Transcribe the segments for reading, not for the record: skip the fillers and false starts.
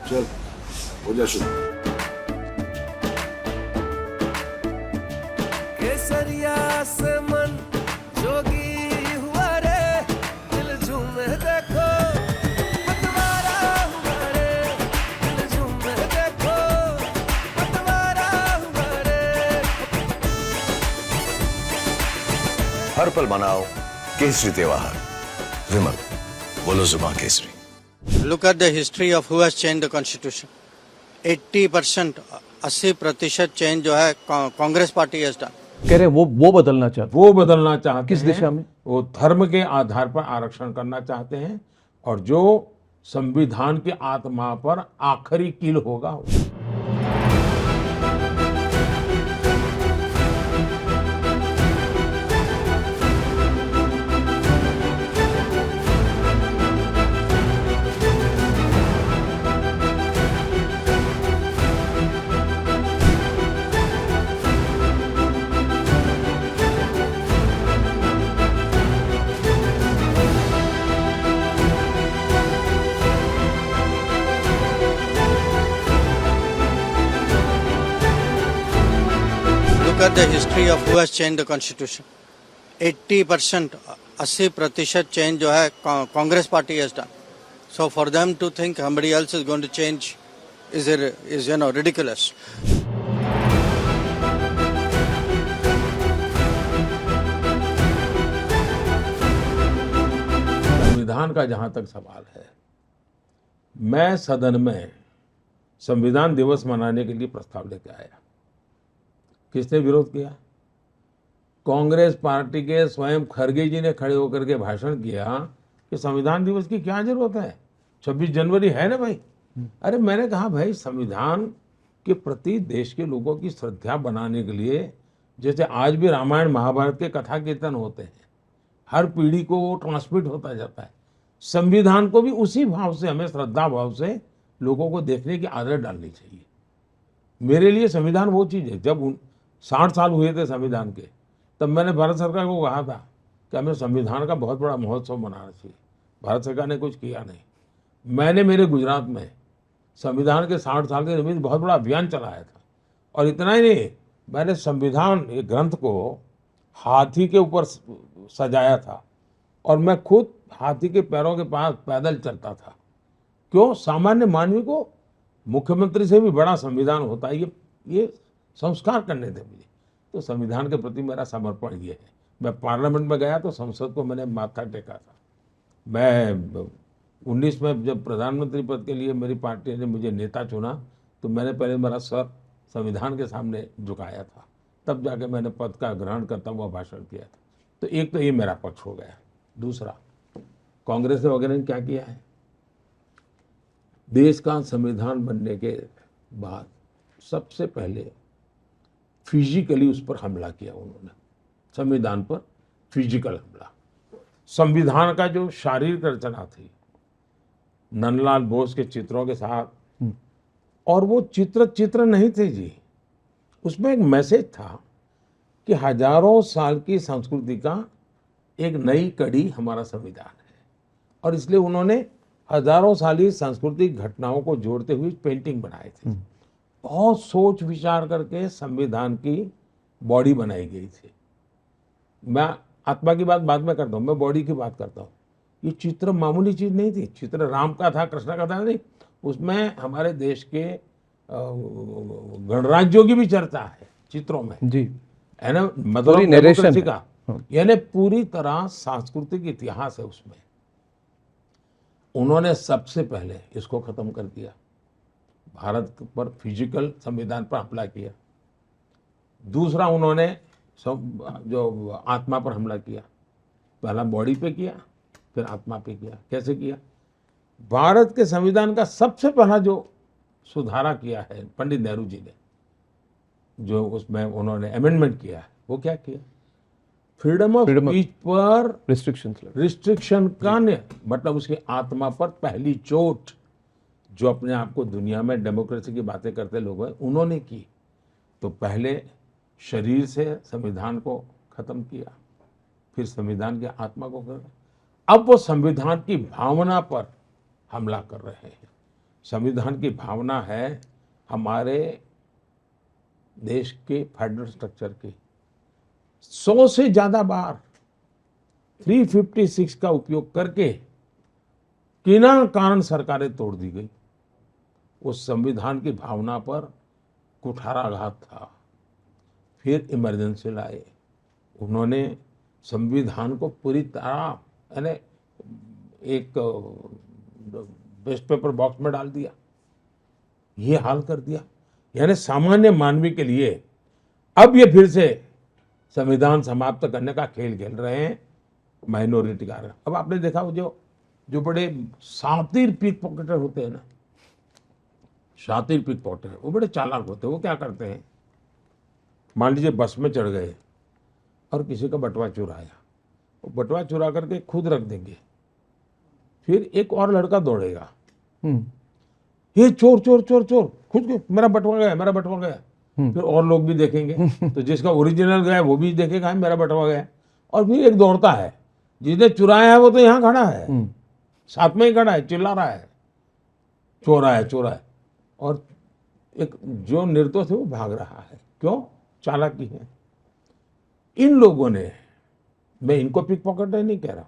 चल हो जा शुरू। केसरिया से मन जोगी हुआ रे, दिल झूमे देखो पतवारा हुआ रे, दिल झूमे देखो पतवारा हुआ रे। हर पल मनाओ केसरी त्योहार। विमल, बोलो जुबान Kesari. Look at the history of who has changed the constitution. 80%, 80% change जो है कांग्रेस पार्टी has done. कह रहे वो बदलना चाहते वो बदलना चाहते किस हैं। दिशा में? वो धर्म के आधार पर आरक्षण करना चाहते हैं और जो संविधान की आत्मा पर आखिरी कील होगा। Look at the history of who has changed the constitution. 80%, 80% change जो है Congress party has done. So for them to think somebody else is going to change is ridiculous. संविधान का जहां तक सवाल है, मैं सदन में संविधान दिवस मनाने के लिए प्रस्ताव लेके आया। किसने विरोध किया? कांग्रेस पार्टी के स्वयं खड़गे जी ने खड़े होकर के भाषण किया कि संविधान दिवस की क्या जरूरत है, 26 जनवरी है ना भाई। अरे मैंने कहा भाई, संविधान के प्रति देश के लोगों की श्रद्धा बनाने के लिए, जैसे आज भी रामायण महाभारत के कथा कीर्तन होते हैं, हर पीढ़ी को वो ट्रांसमिट होता जाता है, संविधान को भी उसी भाव से, हमें श्रद्धा भाव से लोगों को देखने की आदत डालनी चाहिए। मेरे लिए संविधान वो चीज़ है। जब 60 साल हुए थे संविधान के, तब मैंने भारत सरकार को कहा था कि हमें संविधान का बहुत बड़ा महोत्सव मनाना चाहिए। भारत सरकार ने कुछ किया नहीं। मैंने मेरे गुजरात में संविधान के 60 साल के निमित्त बहुत बड़ा अभियान चलाया था। और इतना ही नहीं, मैंने संविधान एक ग्रंथ को हाथी के ऊपर सजाया था और मैं खुद हाथी के पैरों के पास पैदल चलता था। क्यों? सामान्य मानवी को मुख्यमंत्री से भी बड़ा संविधान होता है, ये संस्कार करने थे मुझे। तो संविधान के प्रति मेरा समर्पण ये है। मैं पार्लियामेंट में गया तो संसद को मैंने माथा टेका था। मैं 19 में जब प्रधानमंत्री पद के लिए मेरी पार्टी ने मुझे नेता चुना, तो मैंने पहले मेरा सर संविधान के सामने झुकाया था, तब जाके मैंने पद का ग्रहण करता हुआ भाषण किया था। तो एक तो ये मेरा पक्ष हो गया। दूसरा, कांग्रेस वगैरह ने क्या किया है? देश का संविधान बनने के बाद सबसे पहले फिजिकली उस पर हमला किया उन्होंने, संविधान पर फिजिकल हमला। संविधान का जो शारीरिक रचना थी, नंदलाल बोस के चित्रों के साथ, और वो चित्र नहीं थे जी, उसमें एक मैसेज था कि हजारों साल की संस्कृति का एक नई कड़ी हमारा संविधान है। और इसलिए उन्होंने हजारों साली सांस्कृतिक घटनाओं को जोड़ते हुए पेंटिंग बनाए थे। बहुत सोच विचार करके संविधान की बॉडी बनाई गई थी। मैं आत्मा की बात बाद में करता हूँ, मैं बॉडी की बात करता हूँ। ये चित्र मामूली चीज नहीं थी। चित्र राम का था, कृष्ण का था नहीं, उसमें हमारे देश के गणराज्यों की भी चर्चा है चित्रों में जी, है ना, मतलब डेमोक्रेसी का, यानी पूरी तरह सांस्कृतिक इतिहास है उसमें। उन्होंने सबसे पहले इसको खत्म कर दिया, भारत पर फिजिकल संविधान पर हमला किया। दूसरा, उन्होंने जो आत्मा पर हमला किया, पहला बॉडी पे किया, फिर आत्मा पे किया। कैसे किया? भारत के संविधान का सबसे पहला जो सुधारा किया है पंडित नेहरू जी ने, जो उसमें उन्होंने अमेंडमेंट किया है, वो क्या किया? फ्रीडम ऑफ स्पीच पर रिस्ट्रिक्शन का मतलब उसकी आत्मा पर पहली चोट जो अपने आप को दुनिया में डेमोक्रेसी की बातें करते लोग हैं उन्होंने की। तो पहले शरीर से संविधान को खत्म किया, फिर संविधान की आत्मा को कर, अब वो संविधान की भावना पर हमला कर रहे हैं। संविधान की भावना है हमारे देश के फेडरल स्ट्रक्चर की। 100 से ज्यादा बार 356 का उपयोग करके बिना कारण सरकारें तोड़ दी गई। उस संविधान की भावना पर कुठाराघात था। फिर इमरजेंसी लाए, उन्होंने संविधान को पूरी तरह यानी एक वेस्ट पेपर बॉक्स में डाल दिया, ये हाल कर दिया। यानी सामान्य मानवी के लिए अब ये फिर से संविधान समाप्त करने का खेल खेल रहे हैं माइनॉरिटी का। अब आपने देखा जो बड़े शातिर पिक पॉकेटर होते हैं ना, शातिर पिक पॉकेटर, वो बड़े चालाक होते हैं। वो क्या करते हैं, मान लीजिए बस में चढ़ गए और किसी का बटुआ चुराया, वो बटुआ चुरा करके खुद रख देंगे, फिर एक और लड़का दौड़ेगा, ये चोर चोर चोर चोर, खुद के मेरा बटुआ गया, मेरा बटुआ गया। फिर और लोग भी देखेंगे, तो जिसका ओरिजिनल गया वो भी देखेगा मेरा बटुआ गया। और फिर एक दौड़ता है, जिसने चुराया है वो तो यहाँ खड़ा है, साथ में ही खड़ा है, चिल्ला रहा है चोरा है चोरा है। और एक जो निर्दोष है वो भाग रहा है। क्यों? चालाकी है। इन लोगों ने, मैं इनको पिक पॉकेटर नहीं कह रहा,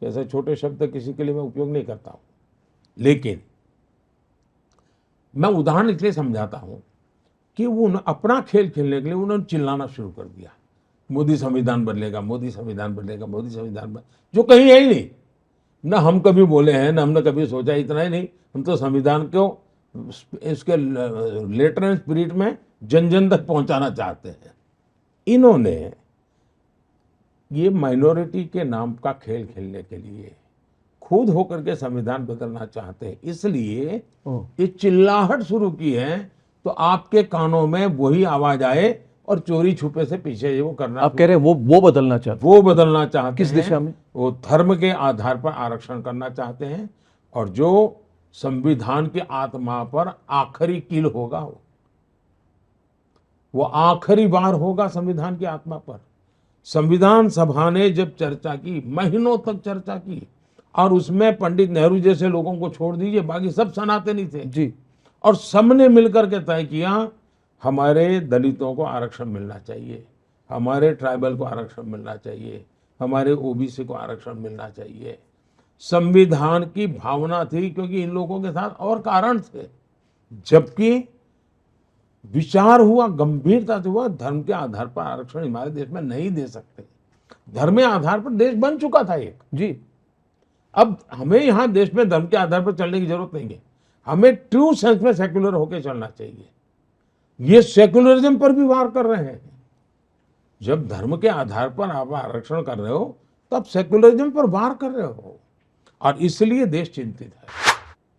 ऐसे छोटे शब्द किसी के लिए मैं उपयोग नहीं करता हूं, लेकिन मैं उदाहरण इसलिए समझाता हूं कि वो अपना खेल खेलने के लिए उन्होंने चिल्लाना शुरू कर दिया, मोदी संविधान बदलेगा, मोदी संविधान बदलेगा, मोदी संविधान बदलेगा, जो कहीं है ही नहीं। न हम कभी बोले हैं, न हमने कभी सोचा। इतना ही नहीं, हम तो संविधान को इसके लेटर एंड स्पिरिट में जन जन तक पहुंचाना चाहते हैं। इन्होंने ये माइनॉरिटी के नाम का खेल खेलने के लिए खुद होकर के संविधान बदलना चाहते हैं, इसलिए ये चिल्लाहट शुरू की है। तो आपके कानों में वही आवाज आए और चोरी छुपे से पीछे वो करना। आप कह रहे हैं वो बदलना चाहते, वो बदलना चाहते किस हैं। दिशा में? वो धर्म के आधार पर आरक्षण करना चाहते हैं, और जो संविधान की आत्मा पर आखिरी कील होगा, वो आखिरी बार होगा संविधान की आत्मा पर। संविधान सभा ने जब चर्चा की, महीनों तक चर्चा की, और उसमें पंडित नेहरू जैसे लोगों को छोड़ दीजिए, बाकी सब सनातनी थे जी, और सबने मिलकर के तय किया हमारे दलितों को आरक्षण मिलना चाहिए, हमारे ट्राइबल को आरक्षण मिलना चाहिए, हमारे ओबीसी को आरक्षण मिलना चाहिए। संविधान की भावना थी, क्योंकि इन लोगों के साथ और कारण थे। जबकि विचार हुआ, गंभीरता से हुआ, धर्म के आधार पर आरक्षण हमारे देश में नहीं दे सकते। धर्म के आधार पर देश बन चुका था एक जी। अब हमें यहाँ देश में धर्म के आधार पर चलने की जरूरत नहीं है, हमें ट्रू सेंस में सेक्युलर होकर चलना चाहिए। ये सेक्युलरिज्म पर भी वार कर रहे हैं। जब धर्म के आधार पर आप आरक्षण कर रहे हो, तब सेक्युलरिज्म पर वार कर रहे हो, और इसलिए देश चिंतित है।